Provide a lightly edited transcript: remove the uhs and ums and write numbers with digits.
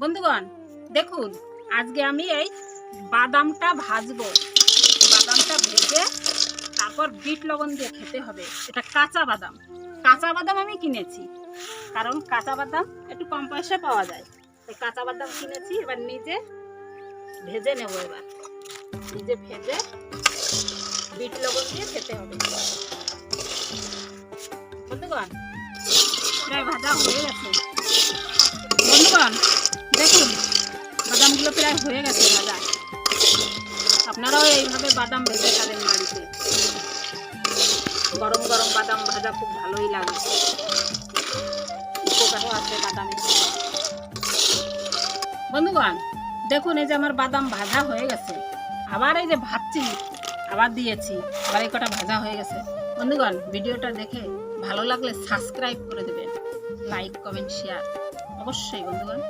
বন্ধুগণ দেখুন, আজকে আমি এই বাদামটা ভাজবো। বাদামটা ভেজে তারপর বিট লবণ দিয়ে খেতে হবে। এটা কাঁচা বাদাম। কাঁচা বাদাম আমি কিনেছি, কারণ কাঁচা বাদাম একটু কম পয়সা পাওয়া যায়। তাই কাঁচা বাদাম কিনেছি। এবার নিজে ভেজে নেব। এবার নিজে ভেজে বিট লবণ দিয়ে খেতে হবে। বন্ধুগণ প্রায় ভাজা হয়ে গেছে। বন্ধুগণ দেখুন, বাদামগুলো প্রায় হয়ে গেছে ভাজা। আপনারাও এইভাবে বাদাম ভেজে খাবেন বাড়িতে। গরম গরম বাদাম ভাজা খুব ভালোই লাগে। উপকারও আছে বাদামে। বন্ধুগণ দেখুন, এই যে আমার বাদাম ভাজা হয়ে গেছে। আবার এই যে ভাজছি, আবার দিয়েছি, আবার এই কটা ভাজা হয়ে গেছে। বন্ধুগণ ভিডিওটা দেখে ভালো লাগলে সাবস্ক্রাইব করে দেবেন, লাইক কমেন্ট শেয়ার অবশ্যই বন্ধুগণ।